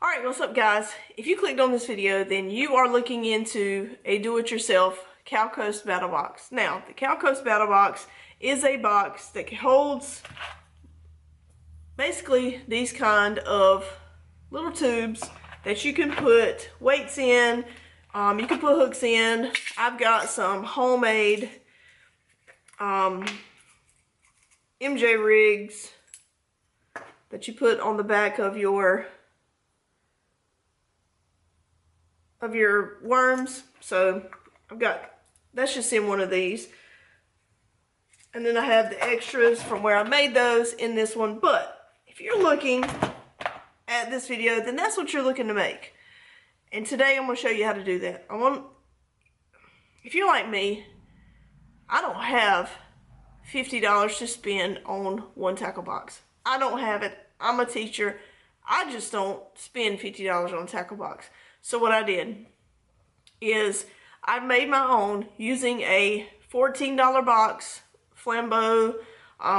Alright, what's up guys? If you clicked on this video, then you are looking into a do-it-yourself Cow Coast Battle Box. Now, the Cow Coast Battle Box is a box that holds basically these kind of little tubes that you can put weights in, you can put hooks in. I've got some homemade MJ rigs that you put on the back of your worms. So I've got, that's just in one of these, and then I have the extras from where I made those in this one. But if you're looking at this video, then that's what you're looking to make, and today I'm going to show you how to do that. If you're like me, I don't have $50 to spend on one tackle box. I don't have it. I'm a teacher. I just don't spend $50 on a tackle box. So what I did is I made my own using a $14 box, Flambeau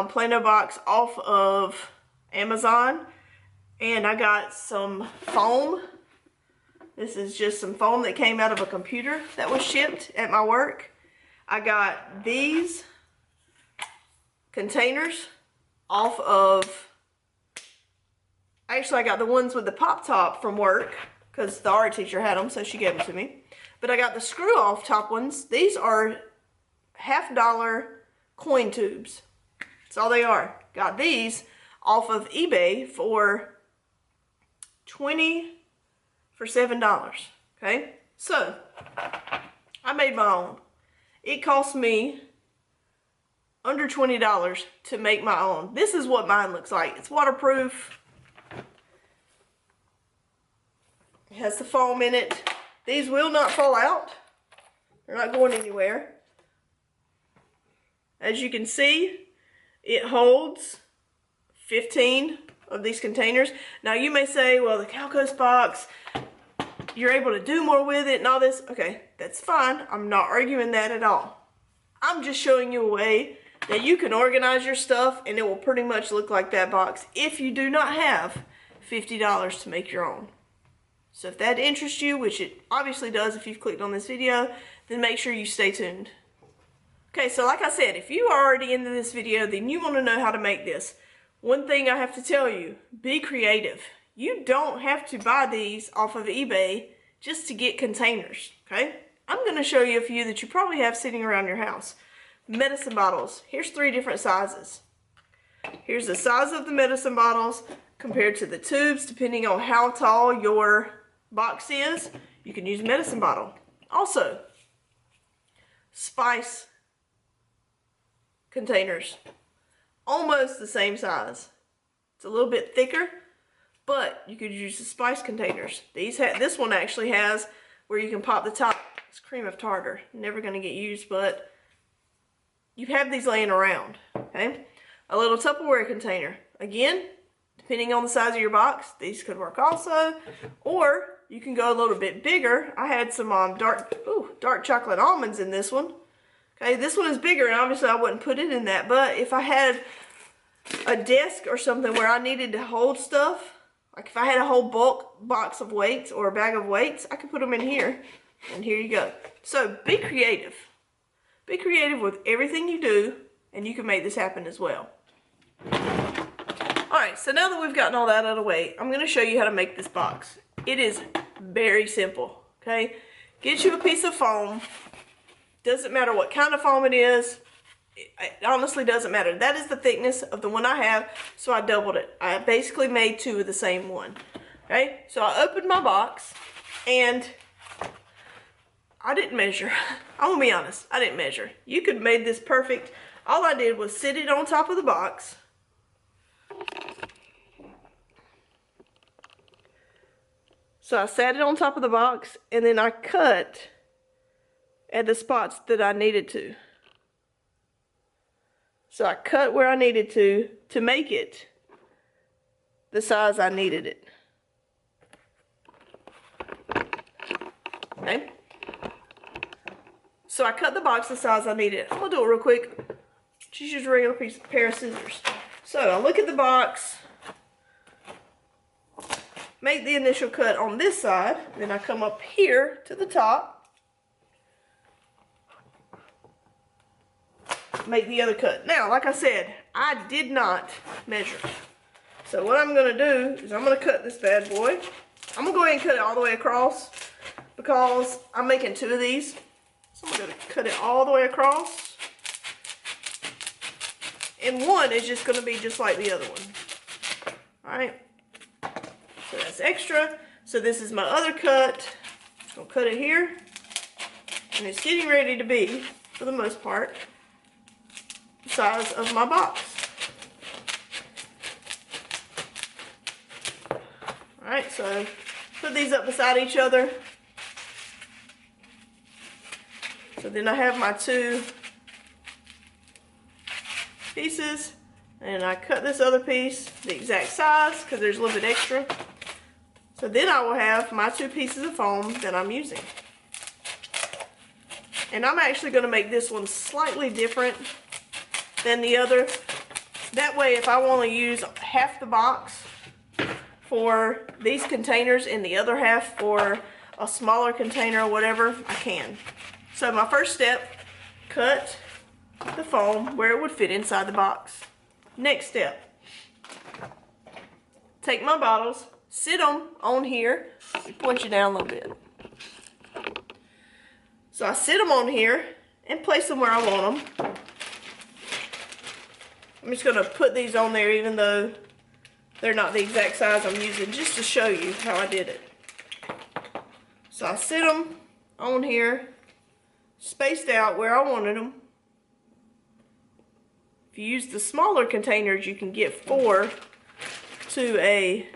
Plano box off of Amazon. And I got some foam. This is just some foam that came out of a computer that was shipped at my work. I got these containers off of, actually I got the ones with the pop top from work, because the art teacher had them, so she gave them to me. But I got the screw off top ones. These are $50 coin tubes. That's all they are. Got these off of eBay for $7. Okay, so I made my own. It cost me under $20 to make my own. This is what mine looks like. It's waterproof. It has the foam in it. These will not fall out. They're not going anywhere. As you can see, it holds 15 of these containers. Now you may say, well, the Cow Coast box, you're able to do more with it and all this. Okay, that's fine. I'm not arguing that at all. I'm just showing you a way that you can organize your stuff and it will pretty much look like that box if you do not have $50 to make your own. So if that interests you, which it obviously does if you've clicked on this video, then make sure you stay tuned. Okay, so like I said, if you are already into this video, then you want to know how to make this. One thing I have to tell you, be creative. You don't have to buy these off of eBay just to get containers, okay? I'm going to show you a few that you probably have sitting around your house. Medicine bottles. Here's 3 different sizes. Here's the size of the medicine bottles compared to the tubes, depending on how tall your box is. You can use a medicine bottle. Also, spice containers, almost the same size. It's a little bit thicker, but you could use the spice containers. This one actually has where you can pop the top. It's cream of tartar. Never going to get used, but you have these laying around. Okay, a little Tupperware container. Again, depending on the size of your box, these could work also. Or you can go a little bit bigger. I had some dark chocolate almonds in this one. Okay, this one is bigger, and obviously I wouldn't put it in that. But if I had a desk or something where I needed to hold stuff, like if I had a whole bulk box of weights or a bag of weights, I could put them in here. And here you go. So be creative. Be creative with everything you do, and you can make this happen as well. Alright, so now that we've gotten all that out of the way, I'm going to show you how to make this box. It is very simple, okay? Get you a piece of foam. Doesn't matter what kind of foam it is. It honestly doesn't matter. That is the thickness of the one I have, so I doubled it. I basically made 2 of the same one. Okay, so I opened my box, and I didn't measure. I'm going to be honest, I didn't measure. You could have made this perfect. All I did was sit it on top of the box. So I sat it on top of the box, and then I cut at the spots that I needed to. So I cut where I needed to make it the size I needed it. Okay? So I cut the box the size I needed. I'm going to do it real quick. Just use a regular pair of scissors. So I look at the box. make the initial cut on this side, then I come up here to the top, make the other cut. Now, like I said, I did not measure. So what I'm gonna do is I'm gonna cut this bad boy. I'm gonna go ahead and cut it all the way across because I'm making 2 of these. So I'm gonna cut it all the way across. And one is just gonna be just like the other one. All right, so that's extra. So this is my other cut. I'm gonna cut it here. And it's getting ready to be, for the most part, the size of my box. Alright, so put these up beside each other. So then I have my 2 pieces, and I cut this other piece the exact size because there's a little bit extra. So then I will have my 2 pieces of foam that I'm using. And I'm actually going to make this one slightly different than the other. That way, if I want to use half the box for these containers and the other half for a smaller container or whatever, I can. So my first step, cut the foam where it would fit inside the box. Next step, take my bottles, sit them on here. Let me point you down a little bit. So I sit them on here and place them where I want them. I'm just gonna put these on there even though they're not the exact size I'm using, just to show you how I did it. So I sit them on here, spaced out where I wanted them. If you use the smaller containers, you can get 4 to a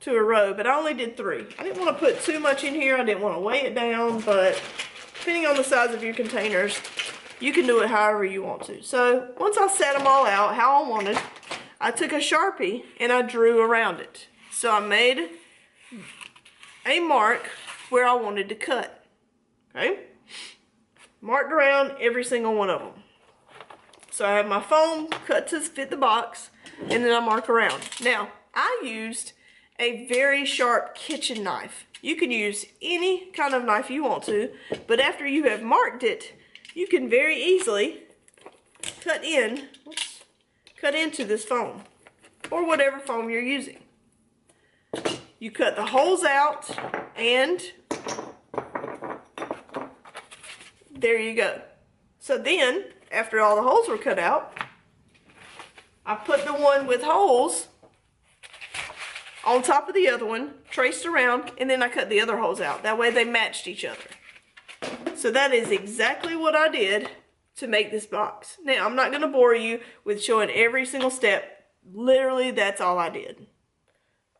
row, but I only did 3. I didn't want to put too much in here. I didn't want to weigh it down, but depending on the size of your containers, you can do it however you want to. So once I set them all out how I wanted, I took a Sharpie and I drew around it. So I made a mark where I wanted to cut. Okay? Marked around every single one of them. So I have my foam cut to fit the box, and then I mark around. Now, I used a very sharp kitchen knife. You can use any kind of knife you want to, but after you have marked it, you can very easily cut into this foam, or whatever foam you're using. You cut the holes out, and there you go. So then, after all the holes were cut out, I put the one with holes on top of the other one, traced around, and then I cut the other holes out. That way they matched each other. So that is exactly what I did to make this box. Now, I'm not going to bore you with showing every single step. Literally, that's all I did.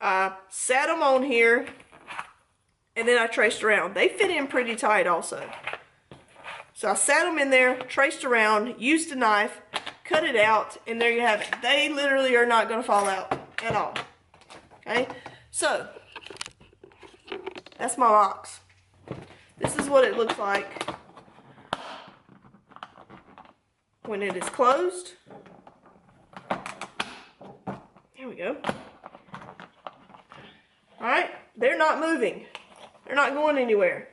I sat them on here, and then I traced around. They fit in pretty tight also. So I sat them in there, traced around, used a knife, cut it out, and there you have it. They literally are not going to fall out at all. Okay? So, that's my box. This is what it looks like when it is closed. Here we go. Alright, they're not moving. They're not going anywhere.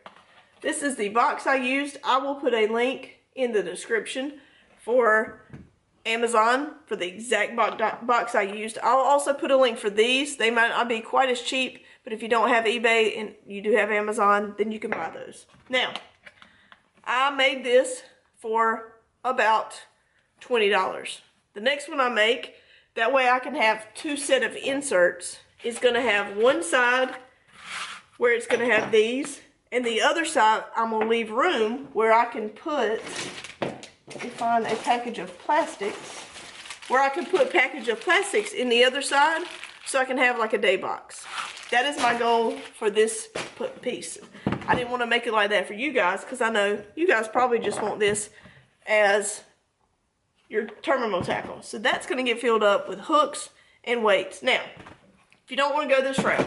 This is the box I used. I will put a link in the description for Amazon for the exact box I used. I'll also put a link for these. They might not be quite as cheap, but if you don't have eBay and you do have Amazon, then you can buy those. Now, I made this for about $20. The next one I make, that way I can have 2 sets of inserts, is going to have one side where it's going to have these, and the other side I'm going to leave room where I can put, let me find a package of plastics, where I can put a package of plastics in the other side so I can have like a day box. That is my goal for this piece. I didn't want to make it like that for you guys because I know you guys probably just want this as your terminal tackle. So that's going to get filled up with hooks and weights. Now, if you don't want to go this route,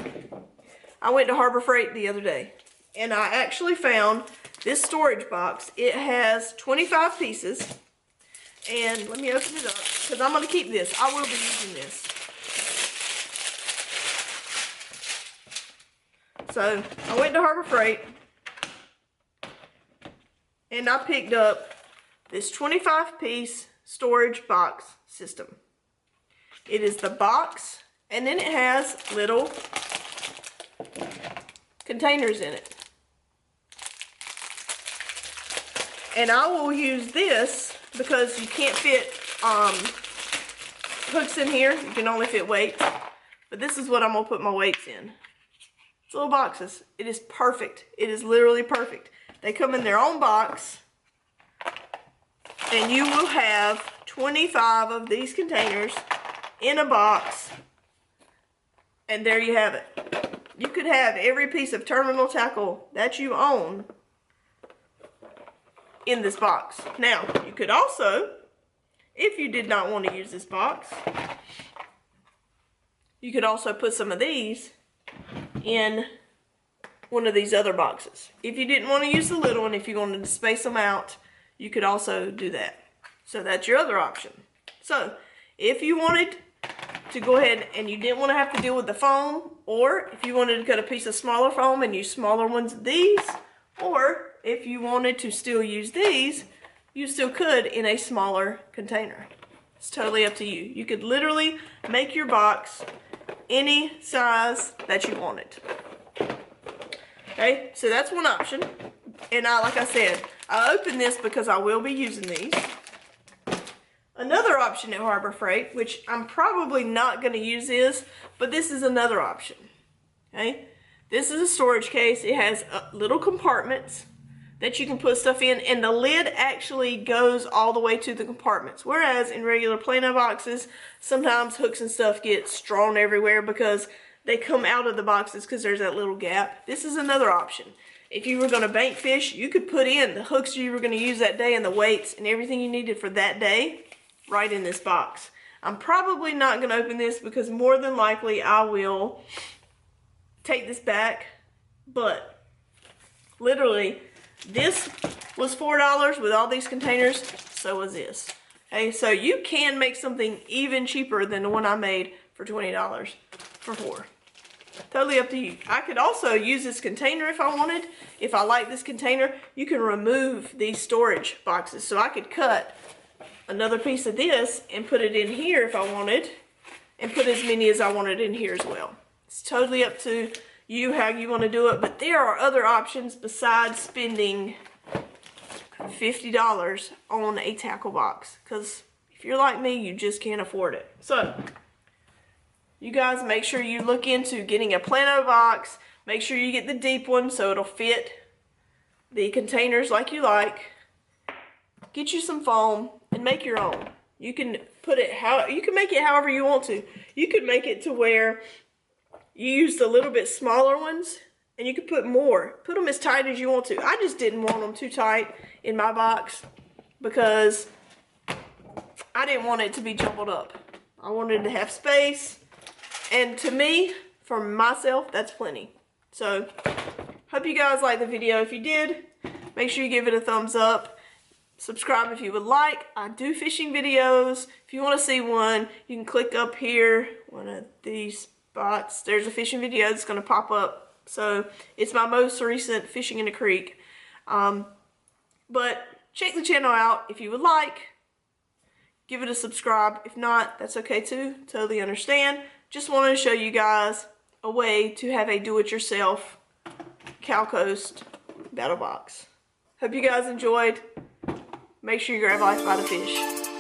I went to Harbor Freight the other day and I actually found this storage box. It has 25 pieces, and let me open it up because I'm going to keep this. I will be using this. So I went to Harbor Freight and I picked up this 25-piece storage box system. It is the box, and then it has little containers in it. And I will use this because you can't fit hooks in here. You can only fit weights. But this is what I'm going to put my weights in. It's little boxes. It is perfect. It is literally perfect. They come in their own box. And you will have 25 of these containers in a box. And there you have it. You could have every piece of terminal tackle that you own in this box. Now, you could also, if you did not want to use this box, you could also put some of these in one of these other boxes. If you didn't want to use the little one, if you wanted to space them out, you could also do that. So that's your other option. So if you wanted to go ahead and you didn't want to have to deal with the foam, or if you wanted to cut a piece of smaller foam and use smaller ones of these, or if you wanted to still use these, you still could in a smaller container. It's totally up to you. You could literally make your box any size that you wanted. Okay, so that's one option. And like I said, I opened this because I will be using these. Another option at Harbor Freight, which I'm probably not going to use this, but this is another option. Okay, this is a storage case. It has little compartments that you can put stuff in, and the lid actually goes all the way to the compartments. Whereas in regular Plano boxes, sometimes hooks and stuff get strewn everywhere because they come out of the boxes because there's that little gap. This is another option. If you were going to bank fish, you could put in the hooks you were going to use that day and the weights and everything you needed for that day right in this box. I'm probably not going to open this because more than likely I will take this back, but literally this was $4 with all these containers, so was this. Okay, so you can make something even cheaper than the one I made for $20 for 4. Totally up to you. I could also use this container if I wanted. If I like this container, you can remove these storage boxes. So I could cut another piece of this and put it in here if I wanted, and put as many as I wanted in here as well. It's totally up to you how you want to do it, but there are other options besides spending $50 on a tackle box, because if you're like me, you just can't afford it. So you guys make sure you look into getting a Plano box. Make sure you get the deep one so it'll fit the containers like you like. Get you some foam and make your own. You can put it you can make it however you want to. You could make it to where you use the little bit smaller ones, and you could put more. Put them as tight as you want to. I just didn't want them too tight in my box because I didn't want it to be jumbled up. I wanted to have space, and to me, for myself, that's plenty. So, hope you guys liked the video. If you did, make sure you give it a thumbs up. Subscribe if you would like. I do fishing videos. If you want to see one, you can click up here, one of these spots. There's a fishing video that's going to pop up. So it's my most recent fishing in a creek. But check the channel out if you would like. Give it a subscribe. If not, that's okay too. Totally understand. Just wanted to show you guys a way to have a do-it-yourself Cal Coast battle box. Hope you guys enjoyed. Make sure you grab life by the fish.